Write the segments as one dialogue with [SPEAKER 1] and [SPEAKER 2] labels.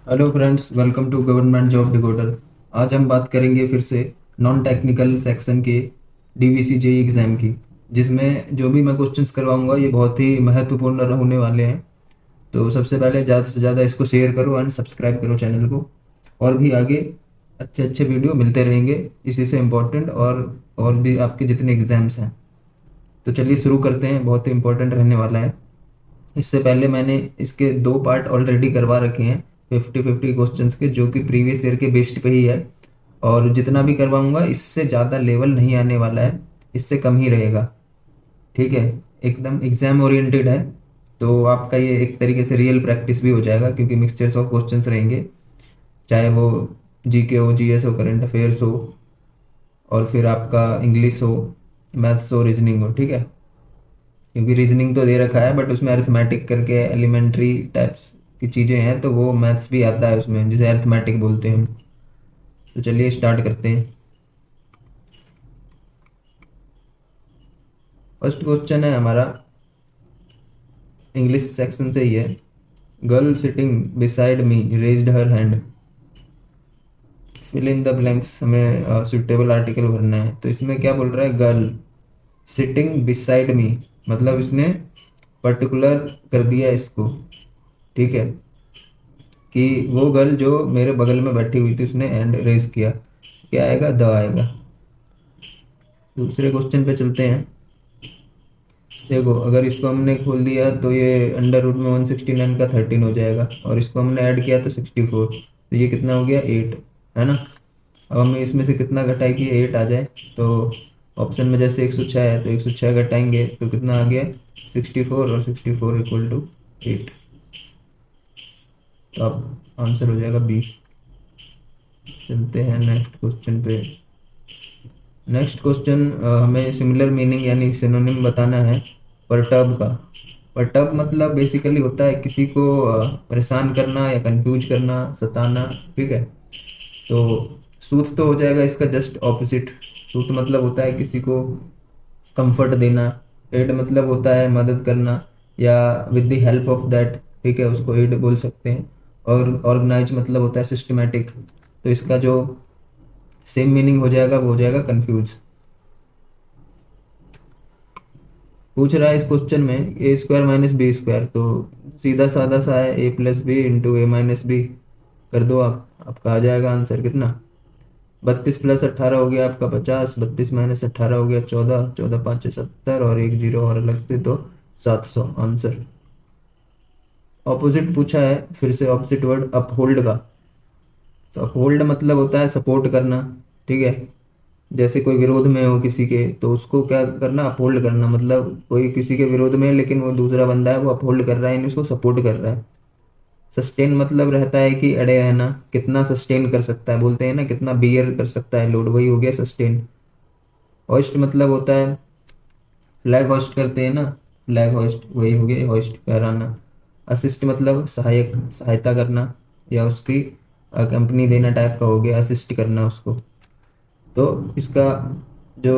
[SPEAKER 1] Hello friends, welcome to government job decoder. आज हम बात करेंगे फिर से नॉन टेक्निकल सेक्शन के डीवीसी जेई एग्ज़ाम की, जिसमें जो भी मैं क्वेश्चंस करवाऊंगा ये बहुत ही महत्वपूर्ण होने वाले हैं। तो सबसे पहले ज़्यादा से ज़्यादा इसको शेयर करो एंड सब्सक्राइब करो चैनल को। और भी आगे अच्छे अच्छे वीडियो मिलते रहेंगे इसी से इम्पोर्टेंट और भी आपके जितने एग्ज़ाम्स हैं। तो चलिए शुरू करते हैं, बहुत ही इम्पोर्टेंट रहने वाला है। इससे पहले मैंने इसके दो पार्ट ऑलरेडी करवा रखे हैं 50-50 क्वेश्चंस के, जो कि प्रीवियस ईयर के बेस्ड पे ही है। और जितना भी करवाऊंगा इससे ज़्यादा लेवल नहीं आने वाला है, इससे कम ही रहेगा। ठीक है, एकदम एग्जाम ओरिएंटेड है। तो आपका ये एक तरीके से रियल प्रैक्टिस भी हो जाएगा, क्योंकि मिक्सचर्स ऑफ क्वेश्चंस रहेंगे, चाहे वो जीके हो, जीएस हो, करंट अफेयर्स हो, और फिर आपका इंग्लिश हो, मैथ्स हो, रीजनिंग हो। ठीक है, क्योंकि रीजनिंग तो दे रखा है बट उसमें अरिथमेटिक करके एलिमेंट्री टाइप्स की चीज़ें हैं, तो वो मैथ्स भी आता है उसमें, जिसे अरिथमेटिक बोलते हैं हम। तो चलिए स्टार्ट करते हैं। फर्स्ट क्वेश्चन है हमारा, इंग्लिश सेक्शन से ही है। Girl sitting beside me raised her hand. Fill in the blanks, हमें सुटेबल आर्टिकल भरना है। तो इसमें क्या बोल रहा है, गर्ल सिटिंग बिसाइड मी, मतलब इसने पर्टिकुलर कर दिया इसको। ठीक है, कि वो गर्ल जो मेरे बगल में बैठी हुई थी उसने हैंड रेज किया। क्या आएगा, द आएगा। दूसरे क्वेश्चन पे चलते हैं। देखो, अगर इसको हमने खोल दिया तो ये अंडर रूट में 169 का 13 हो जाएगा, और इसको हमने ऐड किया तो 64, तो ये कितना हो गया, 8, है ना। अब हमें इसमें से कितना घटाए कि 8 आ जाए। तो ऑप्शन में जैसे 106 है तो 106 घटाएंगे तो कितना आ गया, 64, और 64 इक्वल टू 8। तो अब आंसर हो जाएगा बी। चलते हैं नेक्स्ट क्वेश्चन पे। नेक्स्ट क्वेश्चन, हमें सिमिलर मीनिंग यानी सिनोनिम बताना है परटर्ब का। परटर्ब मतलब बेसिकली होता है किसी को परेशान करना या कंफ्यूज करना, सताना। ठीक है, तो सूथ तो हो जाएगा इसका जस्ट ऑपोजिट। सूथ मतलब होता है किसी को कंफर्ट देना। एड मतलब होता है मदद करना, या with the help of that. ठीक है, उसको एड बोल सकते हैं। और ऑर्गेनाइज मतलब होता है सिस्टमेटिक। तो इसका जो सेम मीनिंग हो जाएगा वो हो जाएगा कंफ्यूज। पूछ रहा है इस क्वेश्चन में ए स्क्वायर माइनस बी स्क्वायर, तो सीधा साधा सा है, ए प्लस बी इंटू ए माइनस बी। कर दो आप, आपका आ जाएगा आंसर कितना, 32 प्लस 18 हो गया आपका 50, 32 माइनस 18 हो गया 14, 14 5 70, और एक जीरो और अलग से तो 700 आंसर। ऑपोजिट पूछा है, फिर से ऑपोजिट वर्ड अपहोल्ड का। तो अपहोल्ड मतलब होता है सपोर्ट करना। ठीक है, जैसे कोई विरोध में हो किसी के, तो उसको क्या करना, अपहोल्ड करना। मतलब कोई किसी के विरोध में है लेकिन वो दूसरा बंदा है वो अपहोल्ड कर रहा है, यानी उसको सपोर्ट कर रहा है। सस्टेन मतलब रहता है कि अड़े रहना, कितना सस्टेन कर सकता है, बोलते हैं ना कितना बियर कर सकता है लोड, वही हो गया सस्टेन। होस्ट मतलब होता है फ्लैग होस्ट करते हैं ना, फ्लैग होस्ट, वही हो गया होस्ट, फहराना। असिस्ट मतलब सहायक, सहायता करना, या उसकी कंपनी देना टाइप का हो गया, असिस्ट करना उसको। तो इसका जो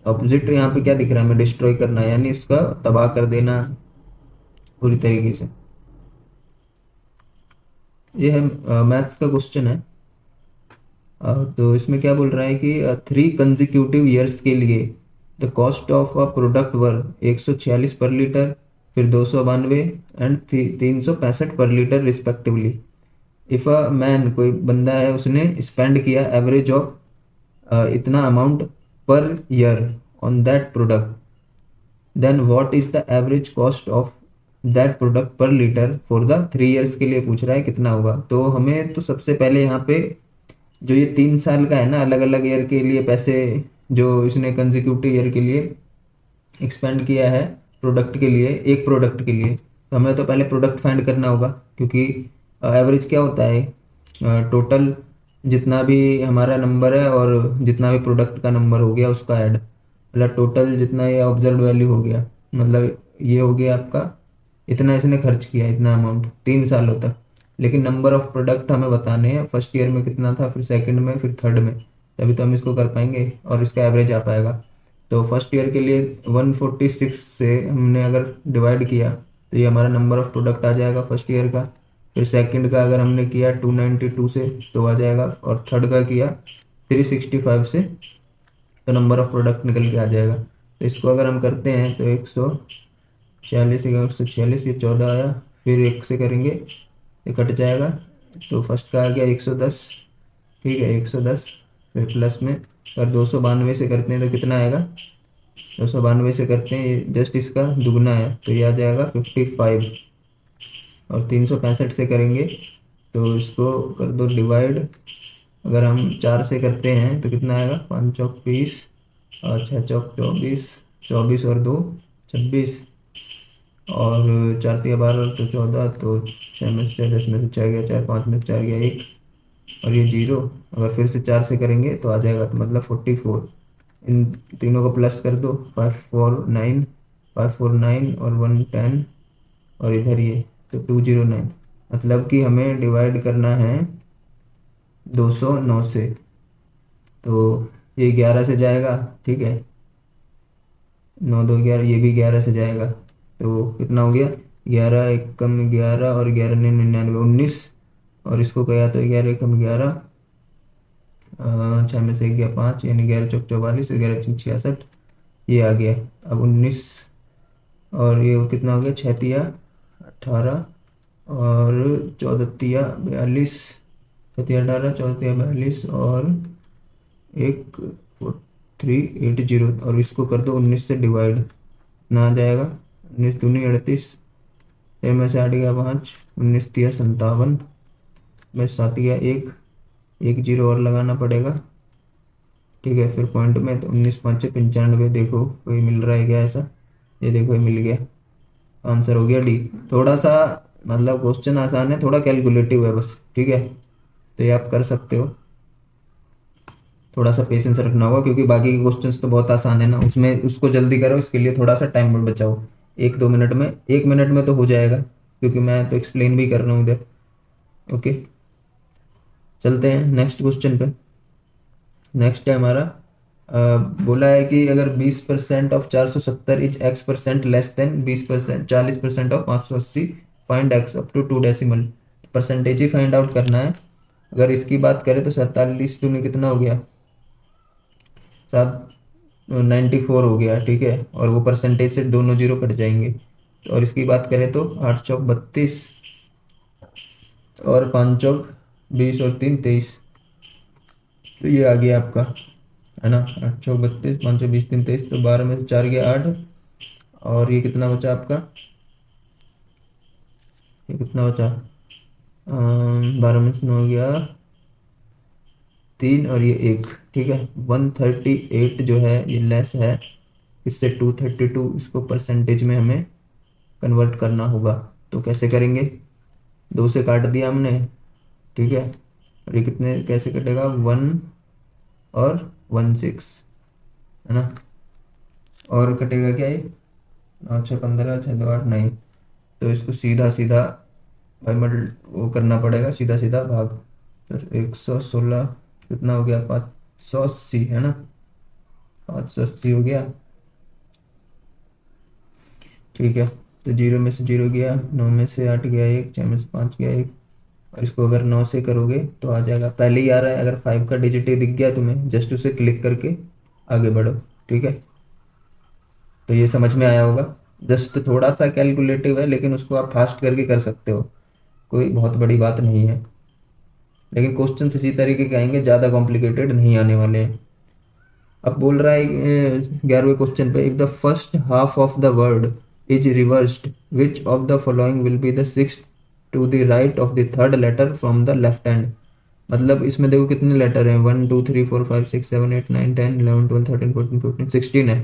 [SPEAKER 1] ऑपोजिट यहाँ पे क्या दिख रहा है हमें, डिस्ट्रॉय करना, यानी इसका तबाह कर देना पूरी तरीके से। ये है मैथ्स का क्वेश्चन है। तो इसमें क्या बोल रहा है कि 3 कंजिक्यूटिव ईयर्स के लिए the cost of a product were 146 per litre, फिर 292 and 365 per litre respectively. If a man, कोई बंदा है उसने स्पेंड किया एवरेज ऑफ इतना amount per year on that product, then what is the average cost of that product per litre for the 3 years के लिए पूछ रहा है कितना होगा। तो हमें तो सबसे पहले यहाँ पे जो ये 3 साल का है ना, अलग अलग ईयर के लिए पैसे जो इसने कंजिक्यूटिव ईयर के लिए एक्सपेंड किया है प्रोडक्ट के लिए, एक प्रोडक्ट के लिए, तो हमें तो पहले प्रोडक्ट फाइंड करना होगा। क्योंकि एवरेज क्या होता है, टोटल जितना भी हमारा नंबर है और जितना भी प्रोडक्ट का नंबर हो गया उसका ऐड, मतलब टोटल जितना ये ऑब्जर्व वैल्यू हो गया, मतलब ये हो गया आपका, इतना इसने खर्च किया, इतना अमाउंट 3 सालों तक। लेकिन नंबर ऑफ प्रोडक्ट हमें बताने हैं, फर्स्ट ईयर में कितना था, फिर सेकंड में, फिर थर्ड में, तभी तो हम इसको कर पाएंगे और इसका एवरेज आ पाएगा। तो फर्स्ट ईयर के लिए 146 से हमने अगर डिवाइड किया तो ये हमारा नंबर ऑफ प्रोडक्ट आ जाएगा फर्स्ट ईयर का। फिर सेकंड का अगर हमने किया 292 से तो आ जाएगा, और थर्ड का किया 365 से तो नंबर ऑफ प्रोडक्ट निकल के आ जाएगा। तो इसको अगर हम करते हैं तो 146 146, ये 14 आया, फिर एक से करेंगे ये कट जाएगा, तो फर्स्ट का आ गया 110, ठीक है 110, फिर प्लस में, और 292 से करते हैं तो कितना आएगा, 292 से करते हैं ये जस्ट इसका दुगना है तो ये आ जाएगा 55, और 365 से करेंगे तो इसको कर दो डिवाइड, अगर हम 4 से करते हैं तो कितना आएगा, 5 चौक 20 और 6 चौक 24, 24 और 2 26, और 4 तिया 12 तो 14, तो 6 में से 6, 10 में से 6 गया 4, 5 में से 4 गया 1, और ये 0, अगर फिर से 4 से करेंगे तो आ जाएगा, तो मतलब 44। इन तीनों को प्लस कर दो, 549, 549 और 110, और इधर ये तो 209, मतलब कि हमें डिवाइड करना है 209 से, तो ये 11 से जाएगा, ठीक है 9 2 11, ये भी 11 से जाएगा, तो कितना हो गया, 11 एक कम 11 और 11 ने 99 19, और इसको गया तो 11 एक कम 11, 6 में से गया 5, यानी 11 चौक 44, 11 चौक 66, ये आ गया। अब 19 और ये कितना हो गया, 6 तिया 18 और 14 तिया 42, 6 तिया 18, 14 तिया 42 और एक 4380, और इसको कर दो 19 से डिवाइड, ना आ जाएगा, 19 दूनी 38, 6 में से 8 गया 5, 19 तिया 57 में 7 गया 1, 1 जीरो और लगाना पड़ेगा, ठीक है फिर पॉइंट में, तो 19 5 95, देखो कोई मिल रहा है क्या ऐसा, ये देखो ये मिल गया, आंसर हो गया डी। थोड़ा सा मतलब क्वेश्चन आसान है, थोड़ा कैलकुलेटिव है बस, ठीक है, तो ये आप कर सकते हो, थोड़ा सा पेशेंस रखना होगा क्योंकि बाकी के क्वेश्चंस तो बहुत आसान है ना, उसमें उसको जल्दी करो, इसके लिए थोड़ा सा टाइम बचाओ, 1 2 मिनट में, 1 मिनट में तो हो जाएगा क्योंकि मैं तो एक्सप्लेन भी कर रहा हूँ इधर। ओके, चलते हैं नेक्स्ट क्वेश्चन पे। नेक्स्ट है हमारा, बोला है कि अगर 20% of 470 is x% less than 20%, 40% of 580, find x up to 2 decimal, percentage ही फाइंड आउट करना है। अगर इसकी बात करें तो 47 दूनी कितना हो गया, 94 हो गया, ठीक है, और वो परसेंटेज से दोनों जीरो कट जाएंगे, और इसकी बात करें तो 8 चौक 32 और 5 चौक 20 और 3 23, तो ये आ गया आपका, है ना, 8 चौक 32, 5 चौक 20 3 23, तो 12 में से 4 गया 8, और ये कितना बचा आपका, ये कितना बचा, 12 में से 9 गया 3, और ये 1, ठीक है, 138 जो है ये लेस है इससे 232, इसको परसेंटेज में हमें कन्वर्ट करना होगा, तो कैसे करेंगे, 2 से काट दिया हमने, ठीक है, और ये कितने कैसे कटेगा, 1 और 16, है ना, और कटेगा क्या ये, 9 6 15, 6 2 8 9, तो इसको सीधा सीधा भाई मल्ट वो करना पड़ेगा, सीधा सीधा भाग, तो 116 कितना हो गया, 580, है ना, 580 हो गया, ठीक है, तो 0 में से 0 गया, 9 में से 8 गया 1, 6 में से 5 गया 1, और इसको अगर 9 से करोगे तो आ जाएगा, पहले ही आ रहा है, अगर 5 का डिजिट ही दिख गया तुम्हें जस्ट उसे क्लिक करके आगे बढ़ो, ठीक है, तो ये समझ में आया होगा, जस्ट थोड़ा सा कैलकुलेटिव है लेकिन उसको आप फास्ट करके कर सकते हो, कोई बहुत बड़ी बात नहीं है, लेकिन क्वेश्चन इसी तरीके के आएंगे, ज़्यादा कॉम्प्लिकेटेड नहीं आने वाले हैं। अब बोल रहा है 11वें क्वेश्चन पे, if the first half of the word is reversed which of the following will be the sixth to the right of the third letter from the left hand, मतलब इसमें देखो कितने लेटर हैं, 1 2 3 4 5 6 7 8 9 10 11 12 13 14 15 16 है,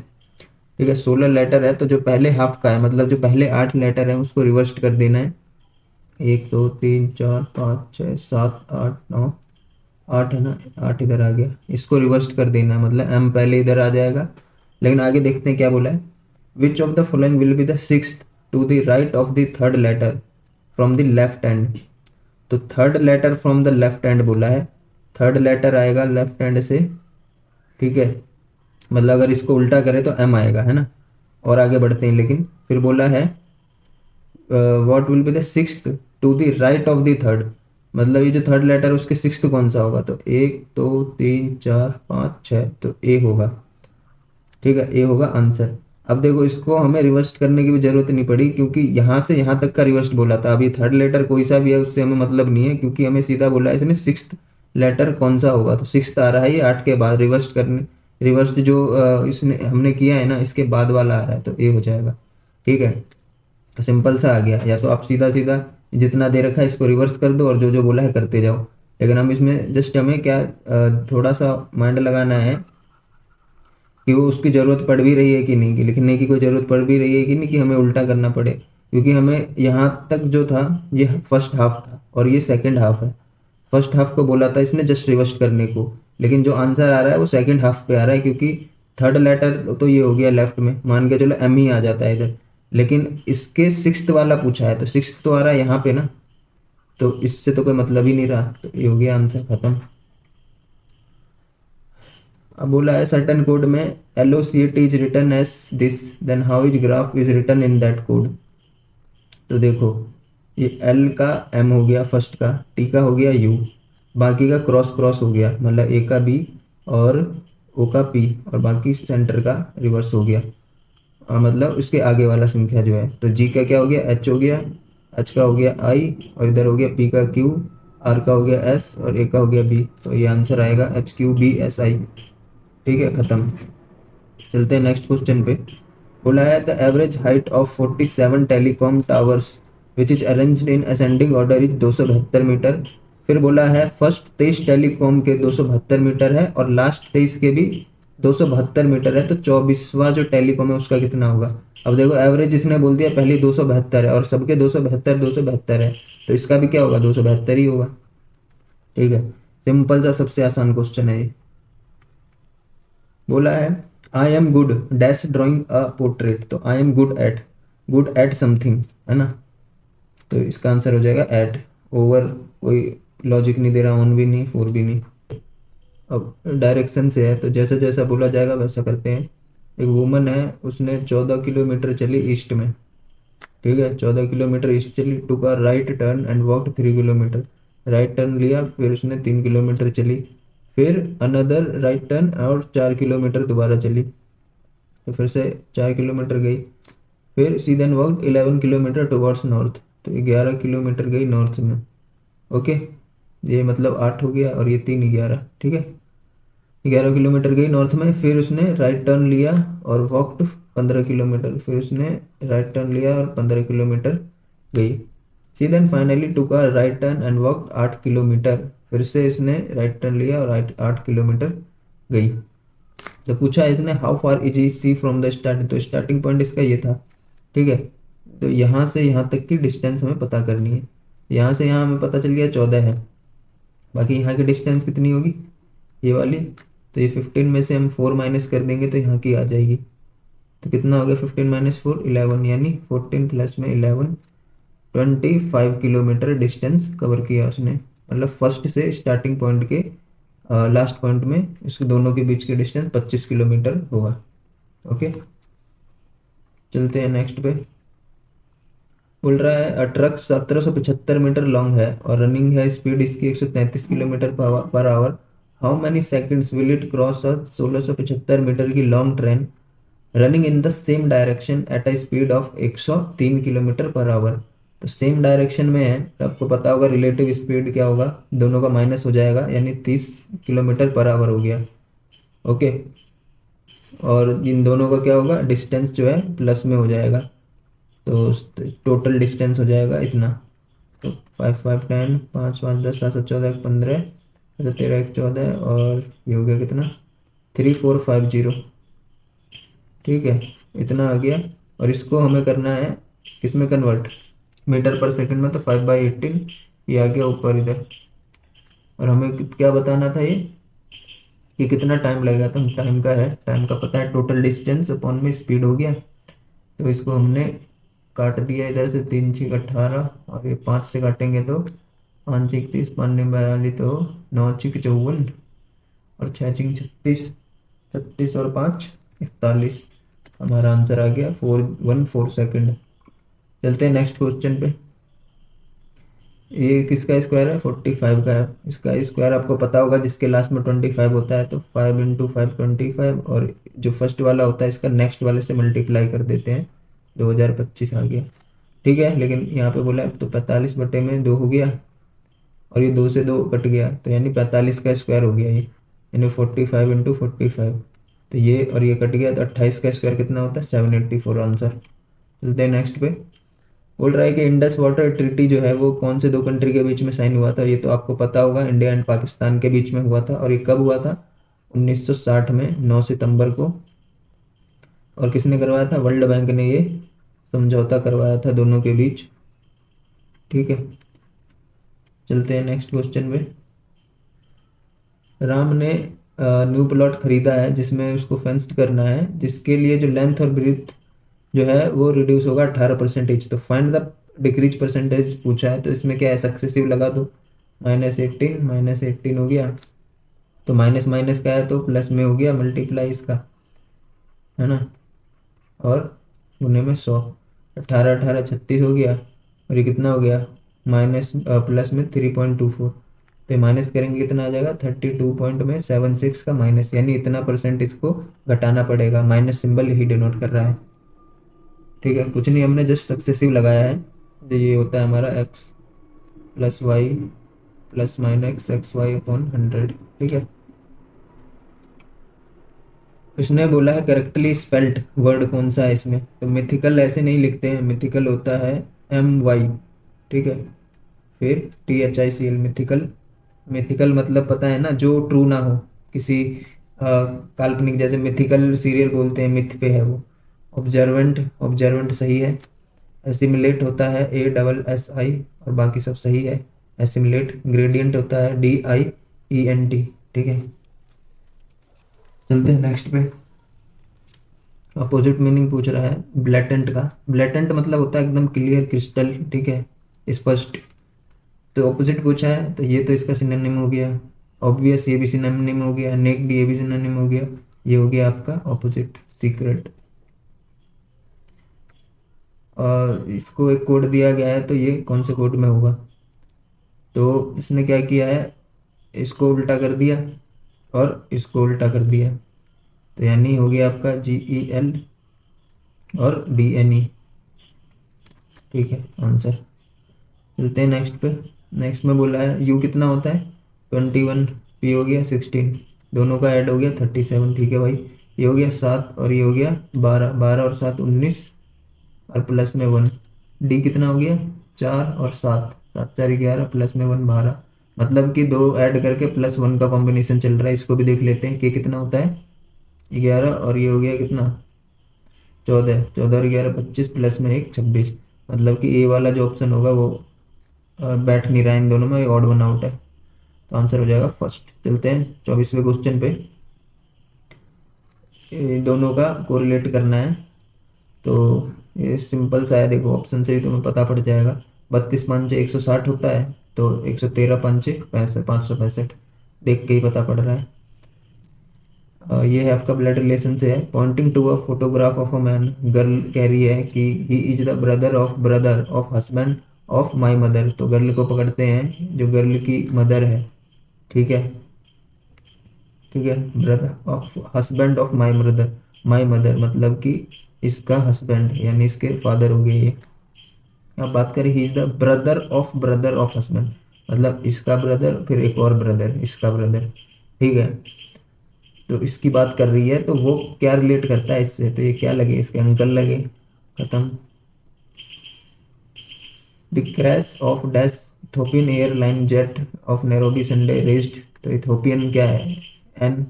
[SPEAKER 1] ठीक है, 16 लेटर है, तो जो पहले हाफ का है मतलब जो पहले 8 लेटर है उसको रिवर्स कर देना है, 1 2 3 4 5 6 7 8 9, 8 है ना, 8 इधर आ गया, इसको रिवर्स कर देना है, मतलब एम पहले इधर आ जाएगा, लेकिन आगे देखते हैं क्या बोला है, which of the following will be the sixth to the right of the third letter from the left hand, तो third letter from the left hand बोला है, थर्ड लेटर आएगा लेफ्ट हैंड से, ठीक है, मतलब अगर इसको उल्टा करें तो एम आएगा, है ना, और आगे बढ़ते हैं, लेकिन फिर बोला है what will be the sixth to the right of the third, मतलब ये जो थर्ड लेटर उसके सिक्स्थ कौन सा होगा, तो 1 2 3 4 5 6, तो ए होगा। ठीक है, ए होगा आंसर। अब देखो इसको हमें रिवर्स करने की भी जरूरत नहीं पड़ी, क्योंकि यहाँ से यहाँ तक का रिवर्स बोला था। अभी थर्ड लेटर कोई सा भी है उससे हमें मतलब नहीं है, क्योंकि हमें सीधा बोला है इसने सिक्स्थ लेटर कौन सा होगा, तो सिक्स्थ आ रहा है ये 8 के बाद। रिवर्स करने, रिवर्स जो इसने हमने किया है ना, इसके बाद वाला आ रहा है, तो ए हो जाएगा। ठीक है, सिंपल सा आ गया। या तो आप सीधा सीधा जितना दे रखा है इसको रिवर्स कर दो और जो जो बोला है करते जाओ। लेकिन हम इसमें जस्ट हमें क्या थोड़ा सा माइंड लगाना है कि वो उसकी ज़रूरत पड़ भी रही है कि नहीं, कि लिखने की कोई ज़रूरत पड़ भी रही है कि नहीं, कि हमें उल्टा करना पड़े। क्योंकि हमें यहाँ तक जो था ये फर्स्ट हाफ था और ये सेकंड हाफ है। फर्स्ट हाफ को बोला था इसने जस्ट रिवर्स करने को, लेकिन जो आंसर आ रहा है वो सेकंड हाफ पे आ रहा है, क्योंकि थर्ड लेटर तो ये हो गया लेफ्ट में, मान के चलो एम ही आ जाता है इधर। लेकिन इसके सिक्स्थ वाला पूछा है, तो सिक्स्थ तो आ रहा है यहाँ पे ना, तो इससे तो कोई मतलब ही नहीं रहा, तो ये हो गया आंसर, खत्म। अब बोला है सर्टेन कोड में allocate is return as this, then how is graph is return in that code. तो देखो ये एल का एम हो गया फर्स्ट का, टी का हो गया यू, बाकी का क्रॉस क्रॉस हो गया, मतलब ए का बी और ओ का पी, और बाकी सेंटर का रिवर्स हो गया। मतलब उसके आगे वाला संख्या जो है, तो जी का क्या हो गया, एच हो गया, एच का हो गया आई, और इधर हो गया पी का क्यू, आर का हो गया एस, और ए का हो गया बी, तो ये आंसर आएगा H Q B S I. ठीक है, खत्म। चलते हैं नेक्स्ट क्वेश्चन पे। बोला है the average height of 47 telecom towers which is arranged in ascending order is 272 metre. फिर बोला है फर्स्ट 23 टेलीकॉम के 272 मीटर है और लास्ट 23 के भी 272 मीटर है, तो 24वां जो टेलीकॉम है उसका कितना होगा। अब देखो एवरेज इसने बोल दिया पहले 272 है और सबके 272 है, तो इसका भी क्या होगा, 272 ही होगा। ठीक है, सिंपल सा सबसे आसान क्वेश्चन है ये। बोला है I am good dash drawing a portrait, तो I am good at something, है ना, तो इसका आंसर हो जाएगा एट। ओवर कोई लॉजिक नहीं दे रहा, ऑन भी नहीं, फोर भी नहीं। अब डायरेक्शन से है, तो जैसा जैसा बोला जाएगा वैसा करते हैं। एक वुमन है, उसने 14 किलोमीटर चली ईस्ट में। ठीक है, 14 किलोमीटर ईस्ट चली, took a right turn and walked 3 kilometre. Right turn लिया, फिर उसने 3 किलोमीटर चली, फिर अनदर राइट टर्न और 4 किलोमीटर दोबारा चली, तो फिर से 4 किलोमीटर गई, फिर she then walked 11 kilometre towards north, तो 11 किलोमीटर गई नॉर्थ में। ओके, ये मतलब 8 हो गया और ये 3 11। ठीक है, 11 किलोमीटर गई नॉर्थ में, फिर उसने राइट टर्न लिया और वॉकड 15 किलोमीटर, फिर उसने राइट टर्न लिया और 15 किलोमीटर गई। She then finally took a right turn and walked 8 kilometre, फिर से इसने राइट टर्न लिया और 8 किलोमीटर गई। तो पूछा है इसने how far is C from the starting, तो स्टार्टिंग पॉइंट इसका ये था। ठीक है, तो यहाँ से यहाँ तक की डिस्टेंस हमें पता करनी है। यहाँ से यहाँ हमें पता चल गया 14 है, बाकी यहाँ की डिस्टेंस कितनी होगी, ये वाली, तो ये 15 में से हम 4 माइनस कर देंगे तो यहाँ की आ जाएगी। तो कितना हो गया, 15 - 4 11, यानी 14 प्लस में 11, 25 किलोमीटर डिस्टेंस कवर किया उसने। मतलब फर्स्ट से स्टार्टिंग पॉइंट के लास्ट पॉइंट में इसके दोनों के बीच की डिस्टेंस 25 किलोमीटर होगा। ओके, चलते हैं नेक्स्ट पे। बोल रहा है ट्रक 1775 मीटर लॉन्ग है और रनिंग है स्पीड इसकी 133 kilometre per hour. How many seconds will it cross a 1675 metre की long train running in the same direction at a speed of 103 kilometre per hour. तो सेम डायरेक्शन में है, तो आपको पता होगा रिलेटिव स्पीड क्या होगा, दोनों का माइनस हो जाएगा, यानी 30 किलोमीटर पर आवर हो गया। ओके, और इन दोनों का क्या होगा, डिस्टेंस जो है प्लस में हो जाएगा, तो टोटल डिस्टेंस हो जाएगा इतना। तो 5 5 10, 5 5 10, 7 7 14, 15, तो 13 1 14, और ये हो गया कितना, 3450। ठीक है, इतना आ गया। और इसको हमें करना है किसमें कन्वर्ट, मीटर पर सेकंड में, तो 5/18 ये आ गया ऊपर इधर। और हमें क्या बताना था ये, कि कितना टाइम लगेगा, तो टाइम का है, टाइम का पता है, टोटल डिस्टेंस अपॉन में स्पीड हो गया। तो इसको हमने काट दिया इधर से, 3 6 18, और ये 5 से काटेंगे तो 5 6 30, 5 9 42, तो 9 6 54, और 6 6 36, 36 और 5 41। हमारा आंसर आ गया 414 सेकंड। चलते हैं नेक्स्ट क्वेश्चन पे। ये किसका स्क्वायर है? 45 का है। इसका स्क्वायर आपको पता होगा, जिसके लास्ट में 25 होता है तो 5 × 5 25, और जो फर्स्ट वाला होता है इसका नेक्स्ट वाले से मल्टीप्लाई कर देते हैं, 2025 आ गया। ठीक है, लेकिन यहाँ पे बोला है तो 45/2 हो गया, और ये 2 से 2 कट गया, तो यानी 45 का स्क्वायर हो गया ये, यानी 45 × 45। तो ये और ये कट गया, तो 28 का स्क्वायर कितना होता है? 784 आंसर। चलते हैं नेक्स्ट पे। बोल रहा है कि इंडस वाटर ट्रीटी जो है वो कौन से दो कंट्री के बीच में साइन हुआ था? ये तो आपको पता होगा, इंडिया एंड पाकिस्तान के बीच में हुआ था। और ये कब हुआ था? 1960 में 9 सितंबर को। और किसने करवाया था? वर्ल्ड बैंक ने ये समझौता करवाया था दोनों के बीच। ठीक है, चलते हैं नेक्स्ट क्वेश्चन पे। राम ने न्यू प्लॉट खरीदा है जिसमें उसको फेंस्ड करना है, जिसके लिए जो लेंथ और ब्रीथ जो है वो रिड्यूस होगा 18%। तो फाइंड द डिक्रीज परसेंटेज पूछा है, तो इसमें क्या है? सक्सेसिव लगा दो, -18 हो गया, तो माइनस माइनस का है तो प्लस में हो गया, मल्टीप्लाई इसका, है ना, और गुने में 100, 18 18 36 हो गया, और ये कितना हो गया? माइनस प्लस में 3.24, तो माइनस करेंगे कितना आ जाएगा? 32.76 का माइनस, यानी इतना परसेंट इसको घटाना पड़ेगा। माइनस सिंबल यही डिनोट कर रहा है। ठीक है, कुछ नहीं, हमने जस्ट सक्सेसिव लगाया है। तो ये होता है हमारा x + y + -x xy upon 100। ठीक है, उसने बोला है करेक्टली स्पेल्ट वर्ड कौन सा है इसमें? तो मिथिकल ऐसे नहीं लिखते हैं, मिथिकल होता है MY। ठीक है, फिर THICL, मिथिकल। मिथिकल मतलब पता है ना, जो ट्रू ना हो, किसी काल्पनिक, जैसे मिथिकल सीरियल बोलते हैं, मिथ पे है वो। ऑब्जर्वेंट, ऑब्जर्वेंट सही है। एसिमिलेट होता है ASSI, और बाकी सब सही है। एसिमिलेट। ग्रेडियंट होता है DIENT। ठीक है, चलते हैं नेक्स्ट पे। अपोजिट मीनिंग पूछ रहा है ब्लैटेंट का। ब्लैटेंट मतलब होता है एकदम क्लियर, क्रिस्टल, ठीक है, स्पष्ट। तो ऑपोजिट पूछा है, तो ये तो इसका सिनोनिम हो गया। ऑब्वियस, ये भी सिनोनिम हो गया। नेक्ड, ये भी सिनोनिम हो गया। ये हो गया आपका ऑपोजिट। सीक्रेट। और इसको एक कोड दिया गया है, तो ये कौन से कोड में होगा? तो इसने क्या किया है, इसको उल्टा कर दिया और इसको उल्टा कर दिया, तो यानी हो गया आपका GEL और DNE। ठीक है, आंसर। चलते हैं नेक्स्ट पे। नेक्स्ट में बोला है U कितना होता है? 21, P हो गया 16, दोनों का ऐड हो गया 37। ठीक है भाई, ये हो गया 7 और ये हो गया 12, 12 और 7 19, और प्लस में 1। D कितना हो गया? 4 और 7, 7 4 11, प्लस में 1 12। मतलब कि दो ऐड करके +1 का कॉम्बिनेशन चल रहा है। इसको भी देख लेते हैं कि कितना होता है। 11 और ये हो गया कितना? 14, 14 और 11 25, प्लस में 1 26। मतलब कि ए वाला जो ऑप्शन होगा वो बैठ नहीं रहा है इन दोनों में, ऑड वन आउट है, तो आंसर हो जाएगा फर्स्ट। चलते हैं 24वें क्वेश्चन पे। ये दोनों का कोरिलेट करना है, तो ये सिंपल सा है, देखो ऑप्शन से ही तुम्हें पता पड़ जाएगा। 32 5 160 होता है, तो 113 5 65 565, देख के ही पता पड़ रहा है। ये है आपका ब्लड रिलेशन से है। Pointing to a photograph of a man, girl कह रही है कि he is the brother of husband of my mother. तो गर्ल को पकड़ते हैं, जो गर्ल की मदर है। ठीक है, ठीक है, brother of husband of my mother मतलब कि इसका हस्बैंड, यानी इसके फादर हो गए ये। अब बात करें, ही is the brother of husband, मतलब इसका ब्रदर, फिर एक और ब्रदर, इसका ब्रदर। ठीक है, तो इसकी बात कर रही है, तो वो क्या रिलेट करता है इससे? तो ये क्या लगे? इसके अंकल लगे। खत्म। The crash of dash Ethiopian airline jet of Nairobi Sunday raised. तो इथोपियन क्या है? एन,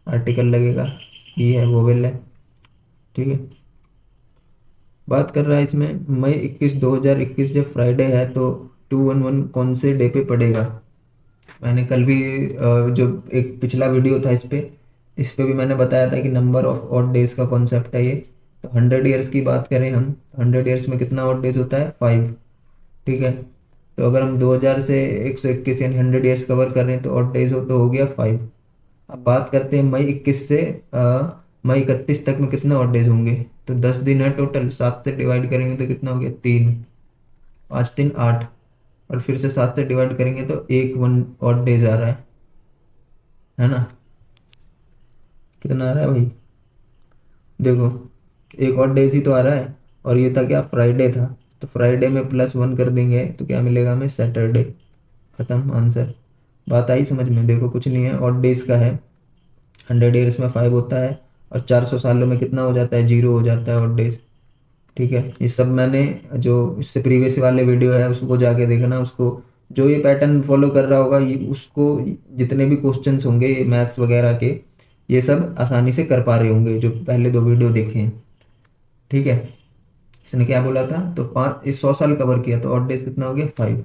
[SPEAKER 1] आर्टिकल लगेगा, ये है वोवेल है। ठीक है, बात कर रहा है इसमें मई 21 2021 जब फ्राइडे है तो 211 कौन से डे पे पड़ेगा? मैंने कल भी जो एक पिछला वीडियो था इस पे भी मैंने बताया था कि नंबर ऑफ ऑड डेज का कॉन्सेप्ट है ये। तो 100 ईयर्स की बात करें हम, 100 ईयर्स में कितना ऑड डेज होता है? 5। ठीक है, तो अगर हम 2000 से 121 यानी 100 ईयर्स कवर कर रहे हैं, तो ऑड डेज हो गया 5। अब बात करते हैं मई 21 से मई 31 तक में कितना ऑड डेज होंगे? तो 10 दिन है टोटल, 7 से डिवाइड करेंगे तो कितना हो गया? 3, 5 3 8, और फिर से 7 से डिवाइड करेंगे तो एक वन ऑड डेज आ रहा है ना? कितना आ रहा है भाई? देखो, एक और डेज ही तो आ रहा है, और ये था क्या, फ्राइडे था। तो फ्राइडे में +1 कर देंगे तो क्या मिलेगा हमें, सैटरडे। खत्म आंसर। बात आई समझ में? देखो कुछ नहीं है, ऑड डेज का है। 100 ईयर्स में 5 होता है, और 400 सालों में कितना हो जाता है, 0 हो जाता है ऑड डेज। ठीक है, ये सब मैंने, जो इससे प्रीवियस वाले वीडियो है उसको जाके देखना, उसको जो ये पैटर्न फॉलो कर रहा होगा ये उसको, जितने भी क्वेश्चंस होंगे मैथ्स वगैरह के, ये सब आसानी से कर पा रहे होंगे जो पहले 2 वीडियो देखे हैं। ठीक है, इसने क्या बोला था, तो 5 इस 100 साल कवर किया तो ऑड डेज कितना हो गया, 5।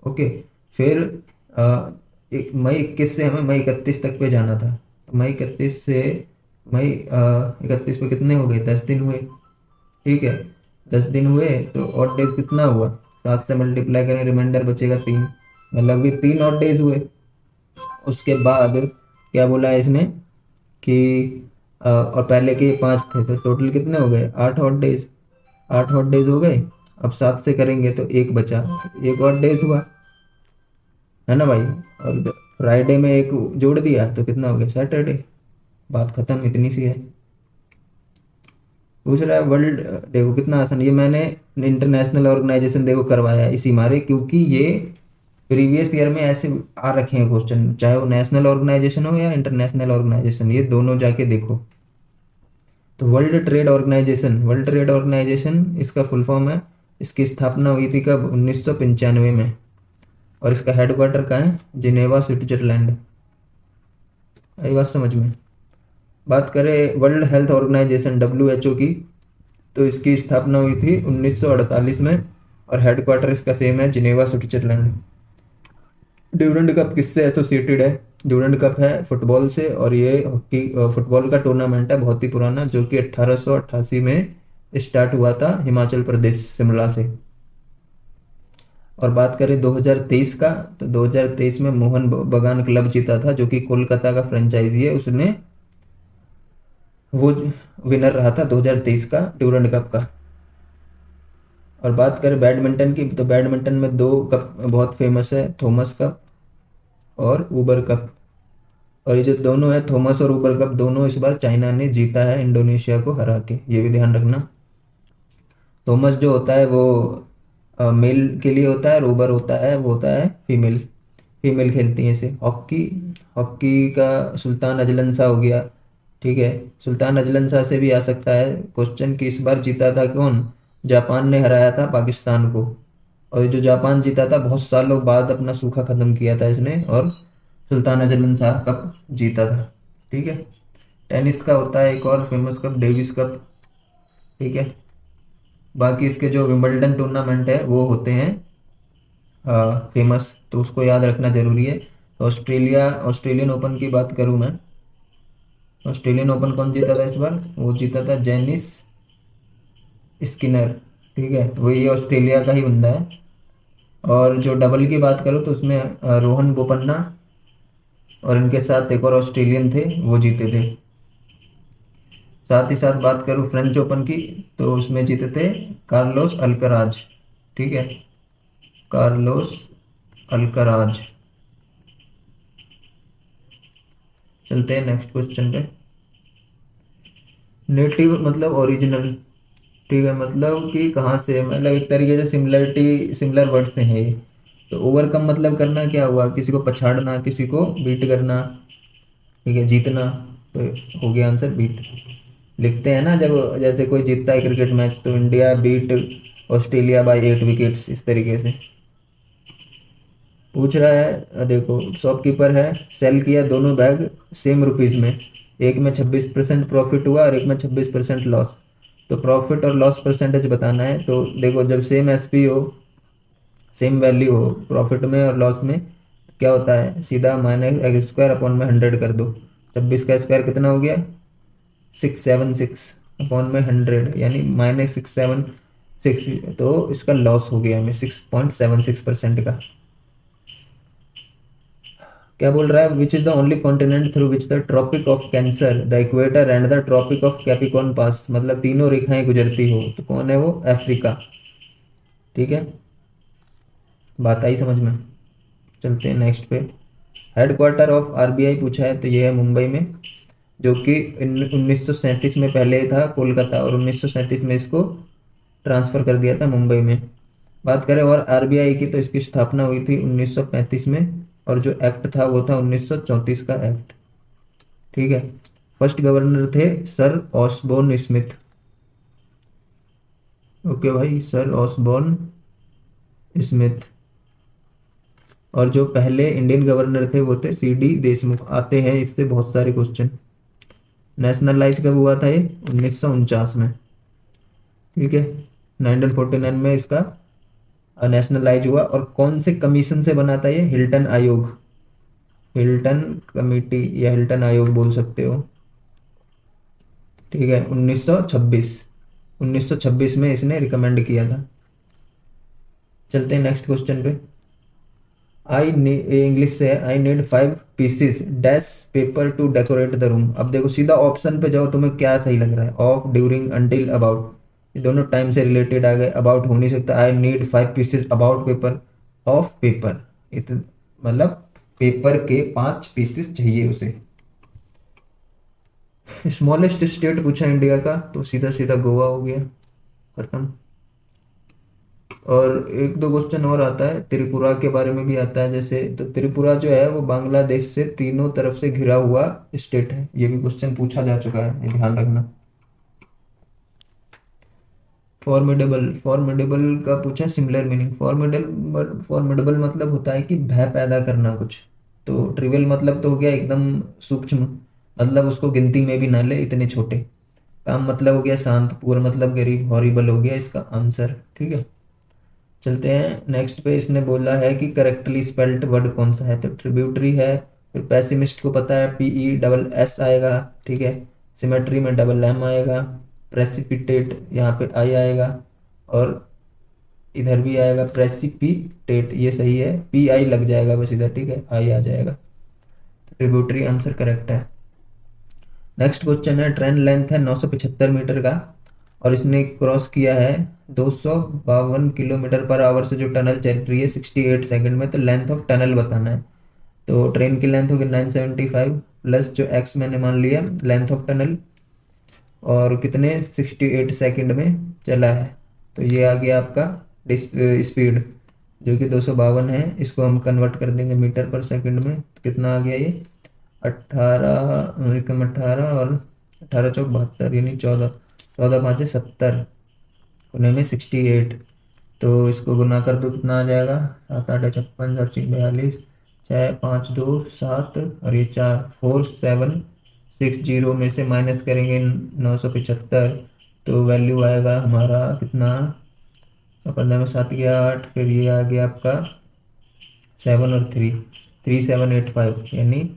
[SPEAKER 1] ओके। फिर मई 21 से हमें मई 31 तक पे जाना था, तो मई 31 से मई 31 पे कितने हो गए, 10 दिन हुए। ठीक है, 10 दिन हुए तो ऑड डेज कितना हुआ, 7 से मल्टीप्लाई करें, रिमाइंडर बचेगा 3, मतलब कि 3 ऑड डेज हुए। उसके बाद क्या बोला है इसने कि और पहले के 5 थे, तो टोटल कितने हो गए, 8 ऑड डेज। 8 ऑड डेज हो गए। अब 7 से करेंगे तो एक बचा, एक ऑड डेज हुआ, है ना भाई? और फ्राइडे में एक जोड़ दिया तो कितना हो गया, सैटरडे। बात खत्म, इतनी सी है। पूछ रहा है वर्ल्ड, देखो कितना आसान, ये मैंने इंटरनेशनल ऑर्गेनाइजेशन देखो करवाया है इसी मारे, क्योंकि ये प्रीवियस ईयर में ऐसे आ रखे हैं क्वेश्चन, चाहे वो नेशनल ऑर्गेनाइजेशन हो या इंटरनेशनल ऑर्गेनाइजेशन, ये दोनों जाके देखो। तो वर्ल्ड ट्रेड ऑर्गेनाइजेशन इसका फुल फॉर्म है। इसकी स्थापना हुई थी कब, 1995 में। और इसका हेडक्वार्टर कहाँ है, जिनेवा स्विट्जरलैंड। आई बात समझ में? बात करें वर्ल्ड हेल्थ ऑर्गेनाइजेशन WHO की, तो इसकी स्थापना हुई थी 1948 में, और हेडक्वार्टर इसका सेम है, जिनेवा स्विट्जरलैंड। ड्यूरेंट कप किससे एसोसिएटेड है, ड्यूरेंट कप है फुटबॉल से, और ये हॉकी फुटबॉल का टूर्नामेंट है बहुत ही पुराना, जो कि 1888 में स्टार्ट हुआ था हिमाचल प्रदेश शिमला से। और बात करें 2023 का, तो 2023 में मोहन बगान क्लब जीता था, जो कि कोलकाता का फ्रेंचाइजी है, उसने वो विनर रहा था 2023 का ड्यूरेंट कप का। और बात करें बैडमिंटन की, तो बैडमिंटन में 2 कप बहुत फेमस है, थॉमस कप और ऊबर कप। और ये जो दोनों है, थॉमस और ऊबर कप, दोनों इस बार चाइना ने जीता है इंडोनेशिया को हरा के, ये भी ध्यान रखना। थॉमस जो होता है वो मेल के लिए होता है, और ऊबर होता है वो होता है फीमेल। फीमेल खेलती हैं इसे। हॉकी, हॉकी का सुल्तान अजलन शाह हो गया। ठीक है, सुल्तान अजलन शाह से भी आ सकता है क्वेश्चन कि इस बार जीता था कौन, जापान ने हराया था पाकिस्तान को। और जो जापान जीता था बहुत सालों बाद अपना सूखा खत्म किया था इसने, और सुल्तान अजलन शाह कप जीता था। ठीक है, टेनिस का होता है एक और फेमस कप, डेविस कप। ठीक है, बाकी इसके जो विंबलडन टूर्नामेंट है वो होते हैं फेमस, तो उसको याद रखना जरूरी है। ऑस्ट्रेलियन ओपन की बात करूं मैं, ऑस्ट्रेलियन ओपन कौन जीता था इस बार, वो जीता था जेनिस स्किनर। ठीक है, वो ये ऑस्ट्रेलिया का ही बंदा है। और जो डबल की बात करूँ तो उसमें रोहन बोपन्ना, और इनके साथ एक और ऑस्ट्रेलियन थे, वो जीते थे। साथ ही साथ बात करूँ फ्रेंच ओपन की, तो उसमें जीते थे कार्लोस अल्कराज। ठीक है, कार्लोस अल्कराज। चलते हैं नेक्स्ट क्वेश्चन पे। नेटिव मतलब ओरिजिनल। ठीक है, मतलब कि कहाँ से, मतलब एक तरीके से सिमिलरिटी, सिमिलर वर्ड से है ये। तो ओवरकम मतलब करना क्या हुआ, किसी को पछाड़ना, किसी को बीट करना। ठीक है, जीतना। तो हो गया आंसर बीट। लिखते हैं ना जब जैसे कोई जीतता है क्रिकेट मैच, तो India beat Australia by 8 wickets, इस तरीके से। पूछ रहा है देखो, शॉपकीपर है, सेल किया दोनों बैग सेम रुपीज में, एक में 26% प्रॉफिट हुआ और एक में 26% लॉस। तो प्रॉफिट और लॉस परसेंटेज बताना है। तो देखो, जब सेम एसपी हो, सेम वैल्यू हो प्रॉफिट में और लॉस में, क्या होता है, सीधा -x² अपॉन में 100 कर दो। 26 का स्क्वायर कितना हो गया, 676 अपॉन में 100, यानी -676। तो इसका लॉस हो गया हमें 6.76% का। क्या बोल रहा है, which is the only continent through which the tropic of Cancer, the equator and the tropic of Capricorn pass, मतलब तीनों रेखाएं गुजरती हो, तो कौन है वो, अफ्रीका। ठीक है, बात आई समझ में? चलते हैं नेक्स्ट पे। हेडक्वार्टर ऑफ आरबीआई पूछा है, तो ये है मुंबई में, जो कि 1937 में पहले था कोलकाता, और 1937 में इसको ट्रांसफ़र कर दिया था मुंबई में। बात करें और आरबीआई की, तो इसकी स्थापना हुई थी 1935 में, और जो एक्ट था वो था 1934 का एक्ट। ठीक है। फर्स्ट गवर्नर थे सर ऑसबोर्न स्मिथ। ओके भाई, सर ऑसबोर्न स्मिथ। और जो पहले इंडियन गवर्नर थे वो थे सीडी देशमुख। आते हैं इससे बहुत सारे क्वेश्चन। नेशनलाइज कब हुआ था ये? 1949 में। ठीक है। 1949 में इसका नेशनलाइज हुआ। और कौन से कमीशन से बना था ये? हिल्टन आयोग, हिल्टन कमिटी या हिल्टन आयोग बोल सकते हो। ठीक है। 1926, 1926 में इसने रिकमेंड किया था। चलते हैं नेक्स्ट क्वेश्चन पे। आई इंग्लिश से है, I need 5 pieces dash paper two decorate the room. अब देखो सीधा ऑप्शन पे जाओ, तुम्हें क्या सही लग रहा है? Of, during, until, about. ये दोनों टाइम से रिलेटेड आ गए। अबाउट हो नहीं सकता। I need 5 pieces about paper, of paper, मतलब पेपर के 5 पीसेस चाहिए उसे। स्मॉलेस्ट स्टेट पूछा इंडिया का, तो सीधा सीधा गोवा हो गया, खत्म। और एक दो क्वेश्चन और आता है, त्रिपुरा के बारे में भी आता है जैसे। तो त्रिपुरा जो है वो बांग्लादेश से तीनों तरफ से घिरा हुआ स्टेट है। ये भी क्वेश्चन पूछा जा चुका है, ये ध्यान रखना। फॉर्मिडेबल, फॉर्मिडेबल का पूछा सिमिलर मीनिंग। फॉर्मिडेबल, फॉर्मिडेबल मतलब होता है कि भय पैदा करना कुछ। तो ट्रिवियल मतलब तो हो गया एकदम सूक्ष्म, मतलब उसको गिनती में भी ना ले, इतने छोटे। काम मतलब हो गया शांत। पुअर मतलब गरीब। हॉरिबल हो गया इसका आंसर। ठीक है। चलते हैं नेक्स्ट पे। इसने बोला है कि करेक्टली स्पेल्ड वर्ड कौन सा है, तो ट्रिब्यूटरी है। फिर पैसिमिस्ट को पता है, पीई डबल एस आएगा। ठीक है। सिमेट्री में डबल एम आएगा। प्रेसिपिटेट यहाँ पे आई आएगा, और इधर भी आएगा प्रेसिपिटेट। ये सही है, पी आई लग जाएगा बस इधर। ठीक है, आई आ जाएगा। तो ट्रिब्यूटरी आंसर करेक्ट है। नेक्स्ट क्वेश्चन है, ट्रेन लेंथ है 975 मीटर का, और इसने क्रॉस किया है 252 किलोमीटर पर आवर से जो टनल चल रही है 68 सेकंड में। तो लेंथ ऑफ टनल बताना है। तो ट्रेन की लेंथ होगी 975 प्लस जो एक्स मैंने मान लिया लेंथ ऑफ टनल, और कितने 68 सेकंड में चला है। तो ये आ गया आपका स्पीड, जो कि 252 है। इसको हम कन्वर्ट कर देंगे मीटर पर सेकंड में, तो कितना आ गया ये? 18, और 18 × 4 = 72, यानी 14, 14×5 = 70, पुणे में 68। तो इसको गुना कर दो, कितना आ जाएगा? 7 8 56 7 42 6 5 2 7, और ये 4 4760 में से माइनस करेंगे 975, तो वैल्यू आएगा हमारा कितना? 15 में 7 गया 8, फिर ये आ गया आपका 7 और 3, 3785, यानी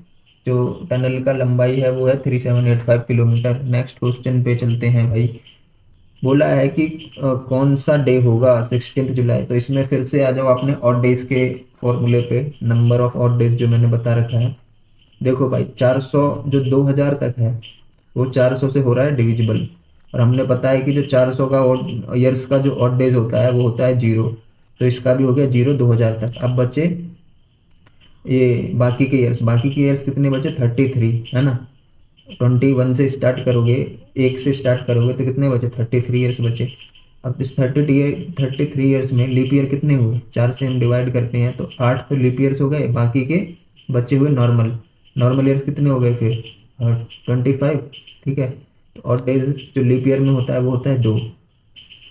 [SPEAKER 1] जो टनल का लंबाई है वो है 3785 किलोमीटर। नेक्स्ट क्वेश्चन पे चलते हैं भाई। बोला है कि कौन सा डे होगा 16 जुलाई। तो इसमें फिर से आ जाओ अपने ऑड डेज के फॉर्मूले पे। नंबर ऑफ ऑड डेज जो मैंने बता रखा है, देखो भाई 400 जो 2000 तक है वो 400 से हो रहा है डिविजिबल। और हमने पता है कि जो 400 का ऑड ईयर्स का जो ऑड डेज होता है वो होता है 0। तो इसका भी हो गया 0 2000 तक। अब बचे ये बाकी के ईयर्स। बाकी के ईयर्स कितने बचे? 33, है ना। 21 से स्टार्ट करोगे, 1 से स्टार्ट करोगे तो कितने बचे? 33 ईयर्स बचे। अब इस 33 ईयर्स में लीप ईयर कितने हुए? 4 से हम डिवाइड करते हैं तो 8 तो लीप ईयर्स हो गए, बाकी के बचे हुए नॉर्मल। नॉर्मल ईयर्स कितने हो गए फिर? 25। ठीक है। तो ऑड डेज जो लीप ईयर में होता है वो होता है 2।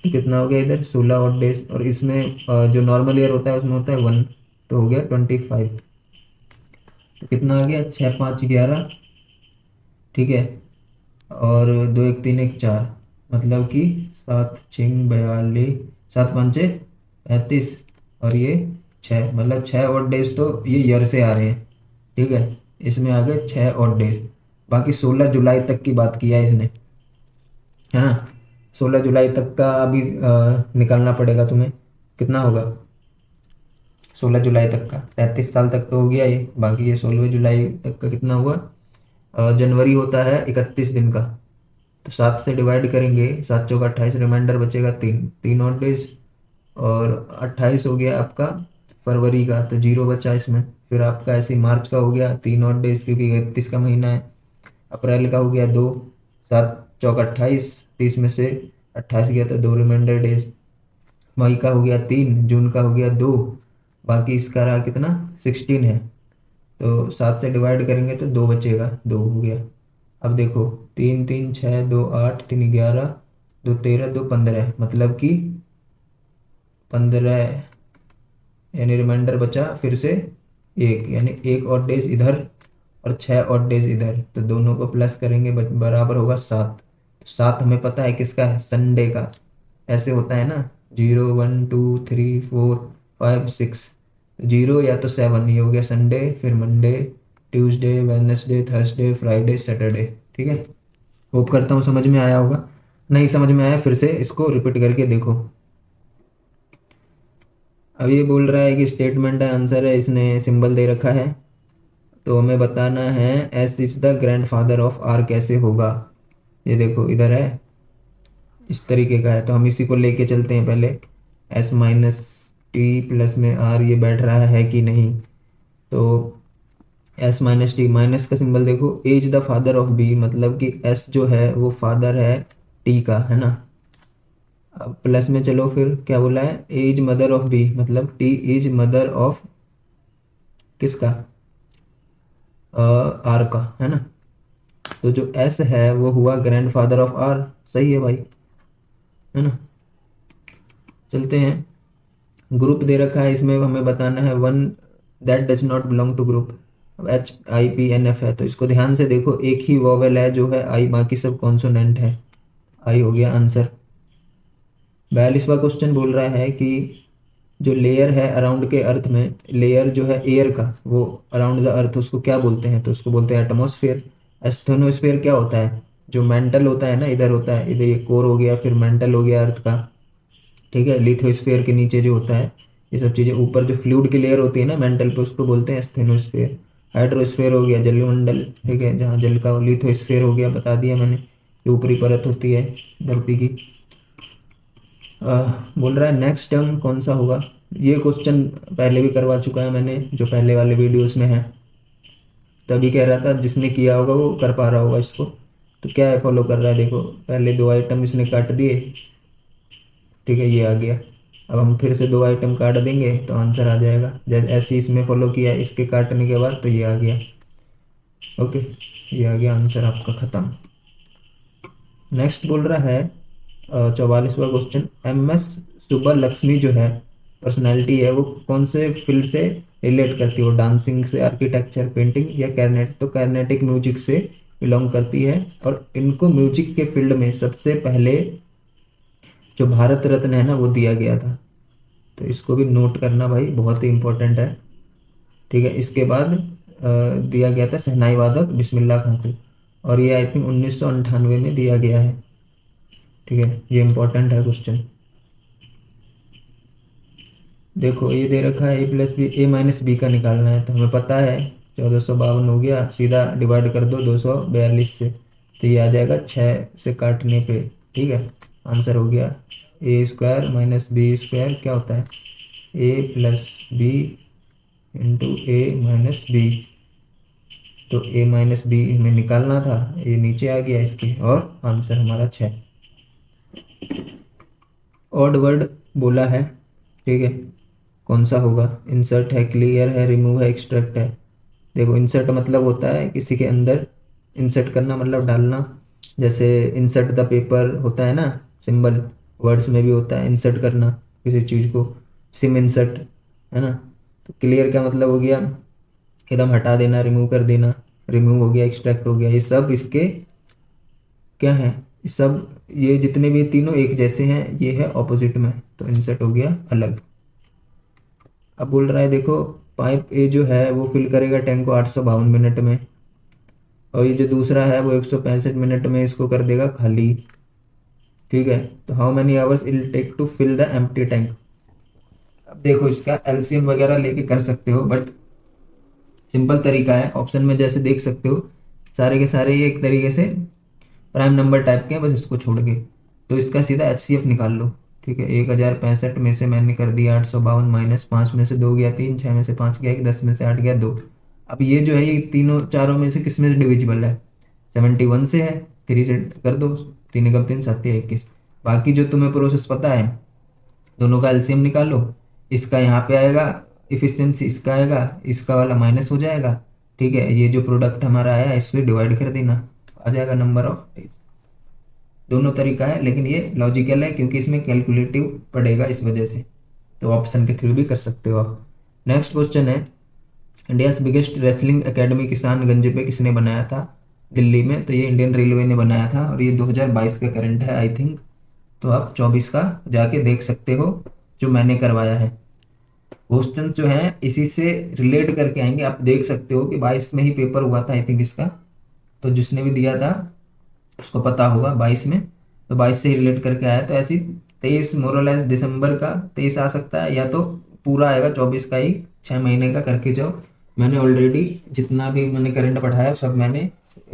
[SPEAKER 1] तो कितना हो गया इधर? 16 ऑड डेज। और इसमें जो नॉर्मल ईयर होता है उसमें होता है 1, तो हो गया 25। तो कितना आ गया? 6 5 11। ठीक है। और 2 1 3 1 4, मतलब कि 7 6 42, 7 5 35, और ये 6, मतलब 6 ऑड डेज तो ये ईयर से आ रहे हैं। ठीक है। इसमें आ गए 6 ऑड डेज। बाकी 16 जुलाई तक की बात किया है इसने, है ना। 16 जुलाई तक का अभी निकालना पड़ेगा तुम्हें। कितना होगा 16 जुलाई तक का? 33 साल तक तो हो गया ये। बाकी ये 16 जुलाई तक का कितना हुआ? जनवरी होता है 31 दिन का, तो 7 से डिवाइड करेंगे, 7 चौका 28, रिमाइंडर बचेगा 3, 3 और डेज। और 28 हो गया आपका फरवरी का, तो 0 बचा इसमें। फिर आपका ऐसे मार्च का हो गया 3 और डेज क्योंकि 31 का महीना है। अप्रैल का हो गया 2, 7 चौक 28, 30 में से 28 गया तो 2 रिमाइंडर डेज। मई का हो गया 3, जून का हो गया 2, बाकी इसका रहा कितना 16 है। तो 7 से डिवाइड करेंगे तो 2 बचेगा, 2 हो गया। अब देखो 3 3 6 2 8 3 11 2 13 2 15, मतलब कि 15, यानी रिमाइंडर बचा फिर से एक, यानी एक और डेज इधर और 6 और डेज इधर, तो दोनों को प्लस करेंगे बराबर होगा 7। तो 7 हमें पता है किसका है, संडे का। ऐसे होता है ना, 0 1 2 3 4 5 6, 0 या तो 7, ये हो गया संडे, फिर Monday, Tuesday, Wednesday, Thursday, Friday, Saturday. ठीक है, होप करता हूँ समझ में आया होगा। नहीं समझ में आया फिर से इसको रिपीट करके देखो। अब ये बोल रहा है कि स्टेटमेंट है, आंसर है, इसने सिंबल दे रखा है, तो हमें बताना है S is the grandfather of R कैसे होगा। ये देखो इधर है, इस तरीके का है, तो हम इसी को लेके चलते हैं पहले। एस माइनस टी प्लस में आर, ये बैठ रहा है कि नहीं। तो एस माइनस टी, माइनस का सिंबल देखो, as the father of B, मतलब कि एस जो है वो फादर है टी का, है ना। अब प्लस में चलो, फिर क्या बोला है, एज मदर ऑफ बी, मतलब टी इज मदर ऑफ किसका, आर का, है ना। तो जो एस है वो हुआ ग्रैंडफादर ऑफ आर, सही है भाई, है ना। चलते हैं, ग्रुप दे रखा है, इसमें हमें बताना है one that does not belong to group. अब H I P N F है, तो इसको ध्यान से देखो, एक ही वॉवेल है जो है आई, बाकी सब कॉन्सोनेंट है। आई हो गया आंसर। 42वां क्वेश्चन बोल रहा है कि जो लेयर है अराउंड के अर्थ में, लेयर जो है एयर का वो अराउंड द अर्थ, उसको क्या बोलते हैं, तो उसको बोलते हैं एटमॉस्फेयर। एस्थेनोस्फेयर क्या होता है, जो मेंटल होता है ना, इधर होता है, इधर ये कोर हो गया, फिर मेंटल हो गया अर्थ का। ठीक है, लिथोस्फेयर के नीचे जो होता है ये सब चीज़ें, ऊपर जो फ्लूइड की लेयर होती है ना मेंटल पे, उसको बोलते हैं एस्थेनोस्फेयर। हाइड्रोस्फेयर हो गया जलमंडल, ठीक है, जहाँ जल का। लिथोस्फेयर हो गया, बता दिया मैंने, जो ऊपरी परत होती है धरती की। बोल रहा है नेक्स्ट टर्म कौन सा होगा। ये क्वेश्चन पहले भी करवा चुका है मैंने, जो पहले वाले वीडियोस में है। तभी कह रहा था जिसने किया होगा वो कर पा रहा होगा इसको। तो क्या है, फॉलो कर रहा है, देखो पहले 2 आइटम इसने काट दिए, ठीक है, ये आ गया। अब हम फिर से 2 आइटम काट देंगे तो आंसर आ जाएगा, जैसे ऐसे इसमें फॉलो किया, इसके काटने के बाद तो ये आ गया। ओके, ये आ गया आंसर आपका खत्म। नेक्स्ट बोल रहा है 44वां question, M S Subbulakshmi जो है पर्सनैलिटी है, वो कौन से फील्ड से रिलेट करती है, वो डांसिंग से, आर्किटेक्चर, पेंटिंग या कैरनेट, तो कैरनेटिक म्यूजिक से बिलोंग करती है। और इनको म्यूजिक के फील्ड में सबसे पहले जो भारत रत्न है ना वो दिया गया था, तो इसको भी नोट करना भाई, बहुत ही इंपॉर्टेंट है। ठीक है, इसके बाद दिया गया था शहनाई वादक बिस्मिल्लाह खां को, और ये आई थिंक 1998 में दिया गया है। ठीक है, ये इंपॉर्टेंट है क्वेश्चन। देखो ये दे रखा है ए प्लस बी, ए माइनस बी का निकालना है, तो हमें पता है 1452 हो गया, सीधा डिवाइड कर दो 242 से, तो ये आ जाएगा 6 से काटने पे। ठीक है, आंसर हो गया ए स्क्वायर माइनस बी स्क्वायर क्या होता है, ए प्लस बी इंटू ए माइनस बी। तो ए माइनस बी हमें निकालना था, ये नीचे आ गया इसके, और आंसर हमारा 6। ऑड वर्ड बोला है, ठीक है, कौन सा होगा, इंसर्ट है, क्लियर है, रिमूव है, एक्सट्रैक्ट है। देखो इंसर्ट मतलब होता है किसी के अंदर, इंसर्ट करना मतलब डालना, जैसे इंसर्ट द पेपर होता है ना सिंबल, वर्ड्स में भी होता है इंसर्ट करना किसी चीज़ को, सिम इंसर्ट, है ना। तो क्लियर का मतलब हो गया एकदम हटा देना, रिमूव कर देना, रिमूव हो गया, एक्सट्रैक्ट हो गया, ये सब इसके क्या है, ये सब, ये जितने भी तीनों एक जैसे हैं, ये है ऑपोजिट में, तो इंसर्ट हो गया अलग। अब बोल रहा है देखो, पाइप ए जो है वो फिल करेगा टैंक को 852 मिनट में, और ये जो दूसरा है वो 165 मिनट में इसको कर देगा खाली। ठीक है, तो how many hours I'll take to fill the empty tank. अब देखो इसका एलसीएम वगैरह लेके कर सकते हो, बट सिंपल तरीका है, ऑप्शन में जैसे देख सकते हो सारे के सारे ये एक तरीके से प्राइम नंबर टाइप के हैं, बस इसको छोड़ के, तो इसका सीधा एचसीएफ निकाल लो। ठीक है, 1065 में से मैंने कर दिया 852, माइनस 5 में से 2 गया 3, 6 में से 5 गया 1, 10 में से 8 गया 2। अब ये जो है ये तीनों चारों में से किस में से डिविजिबल है? 71 से है, 3 से कर दो, 3 एकम 3, 7 या 21। बाकी जो तुम्हें प्रोसेस पता है, दोनों का एलसीएम निकालो, इसका यहाँ पे आएगा इफिशियंसी, इसका आएगा, इसका वाला माइनस हो जाएगा। ठीक है, ये जो प्रोडक्ट हमारा आया इसको डिवाइड कर देना, आ जाएगा नंबर ऑफ। दोनों तरीका है, लेकिन ये लॉजिकल है क्योंकि इसमें कैलकुलेटिव पड़ेगा इस वजह से, तो ऑप्शन के थ्रू भी कर सकते हो आप। नेक्स्ट क्वेश्चन है, India biggest wrestling academy Kishanganj पे किसने बनाया था? दिल्ली में। तो ये इंडियन रेलवे ने बनाया था और ये 2022 का करंट है आई थिंक। तो आप 24 का जाके देख सकते हो जो मैंने करवाया है। क्वेश्चन जो है इसी से रिलेट करके आएंगे, आप देख सकते हो कि 22 में ही पेपर हुआ था आई थिंक इसका, तो जिसने भी दिया था उसको पता होगा 22 में, तो 22 से ही रिलेट करके आया। तो ऐसी 23 मोरलेस दिसंबर का 23 आ सकता है, या तो पूरा आएगा 24 का ही, 6 महीने का करके जाओ। मैंने ऑलरेडी जितना भी मैंने करंट पढ़ाया सब मैंने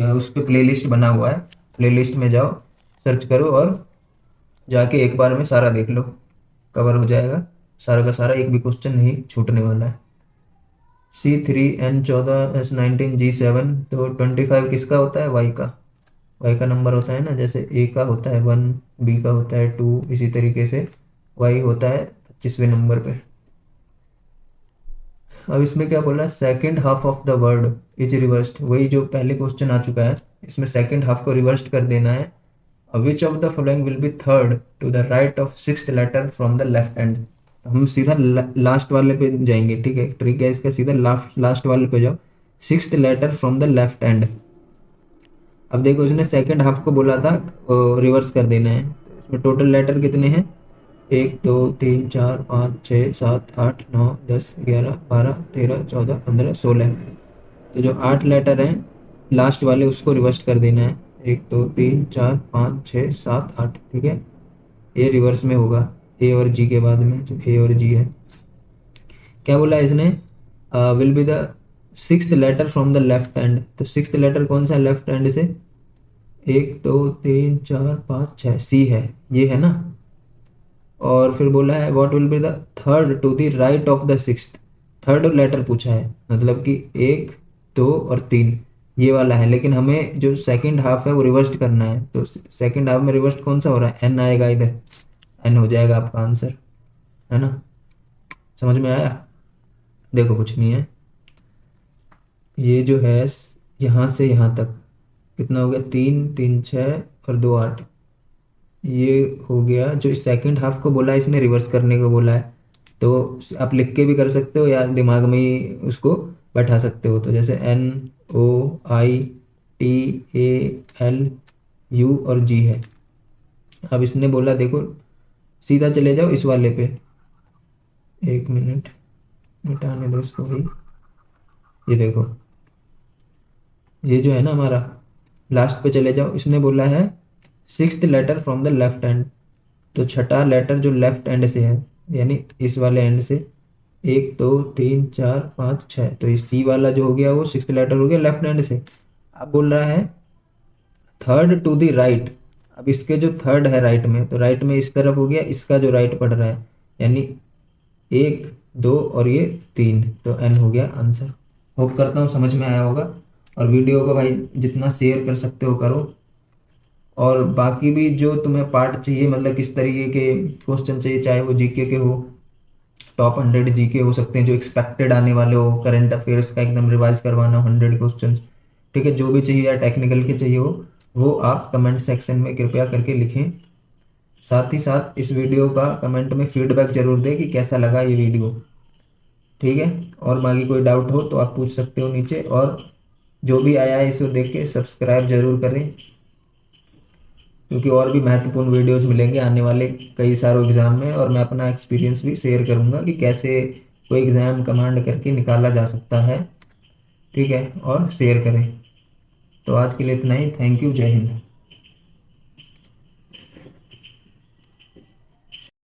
[SPEAKER 1] उस पर प्ले लिस्ट बना हुआ है, प्ले लिस्ट में जाओ, सर्च करो और जाके एक बार में सारा देख लो, कवर हो जाएगा सारा का सारा, एक भी क्वेश्चन नहीं छूटने वाला है। C3N14S19G7, तो 25 किसका होता है? वाई का। वाई का नंबर होता है ना, जैसे ए का होता है 1, बी का होता है 2, इसी तरीके से वाई होता है 25वें नंबर पे। अब इसमें क्या बोल रहा है? Second half of the word is reversed, वही जो पहले क्वेश्चन आ चुका है, इसमें सेकेंड हाफ को रिवर्स्ड कर देना है। Which of the following will be third to the right of sixth letter from the left hand. हम सीधा लास्ट वाले पे जाएंगे, ठीक है, ट्रिक है इसका, सीधा लास्ट वाले पे जाओ, sixth letter from the left hand. अब देखो उसने सेकंड हाफ को बोला था रिवर्स कर देना है, तो इसमें टोटल लेटर कितने हैं? 1 2 3 4 5 6 7 8 9 10 11 12 13 14 15 16। तो जो 8 लेटर हैं लास्ट वाले उसको रिवर्स कर देना है, 1 2 3 4 5 6 7 8, ठीक है, ये रिवर्स में होगा ए और जी के बाद में, जो ए और जी है। क्या बोला इसने? Will be the sixth letter from the left hand, तो सिक्स्थ लेटर कौन सा है लेफ्ट हैंड से? 1 2 3 4 5 6, सी है, ये है ना। और फिर बोला है what will be the third to the right of the sixth, third letter पूछा है, मतलब कि 1 2 और 3 ये वाला है, लेकिन हमें जो सेकंड हाफ है वो रिवर्स करना है, तो सेकंड हाफ में रिवर्स कौन सा हो रहा है? एन आएगा इधर, एन हो जाएगा आपका आंसर, है ना। समझ में आया? देखो कुछ नहीं है, ये जो है यहाँ से यहाँ तक कितना हो गया? 3 3 6 और 2 8, ये हो गया। जो सेकंड हाफ को बोला है इसने रिवर्स करने को बोला है, तो आप लिख के भी कर सकते हो या दिमाग में ही उसको बैठा सकते हो। तो जैसे NOITAL और G है। अब इसने बोला देखो सीधा चले जाओ इस वाले पे, 1 मिनट मिटाने दो इसको भी। ये देखो ये जो है ना हमारा, लास्ट पे चले जाओ, इसने बोला है sixth letter from the left hand, तो छठा लेटर जो लेफ्ट हैंड से है, यानी इस वाले एंड से, 1 2 3 4 5 6, तो ये सी वाला जो हो गया वो सिक्स्थ लेटर हो गया लेफ्ट हैंड से। अब बोल रहा है थर्ड टू द राइट, अब इसके जो थर्ड है राइट में, तो राइट में इस तरफ हो गया, इसका जो राइट पड़ रहा है, यानी 1 2 और ये 3, तो एन हो गया आंसर। होप करता हूँ समझ में आया होगा, और वीडियो को भाई जितना शेयर कर सकते हो करो। और बाकी भी जो तुम्हें पार्ट चाहिए, मतलब किस तरीके के क्वेश्चन चाहिए, चाहे वो जीके के हो, टॉप 100 जीके हो सकते हैं जो एक्सपेक्टेड आने वाले हो, करंट अफेयर्स का एकदम रिवाइज करवाना 100 क्वेश्चन, ठीक है, जो भी चाहिए या टेक्निकल के चाहिए हो वो आप कमेंट सेक्शन में कृपया करके लिखें। साथ ही साथ इस वीडियो का कमेंट में फीडबैक जरूर दें कि कैसा लगा ये वीडियो, ठीक है। और बाकी कोई डाउट हो तो आप पूछ सकते हो नीचे, और जो भी आया है इसको देख के सब्सक्राइब जरूर करें, क्योंकि और भी महत्वपूर्ण वीडियोस मिलेंगे आने वाले कई सारों एग्ज़ाम में, और मैं अपना एक्सपीरियंस भी शेयर करूंगा कि कैसे कोई एग्ज़ाम कमांड करके निकाला जा सकता है, ठीक है, और शेयर करें। तो आज के लिए इतना ही, थैंक यू, जय हिंद।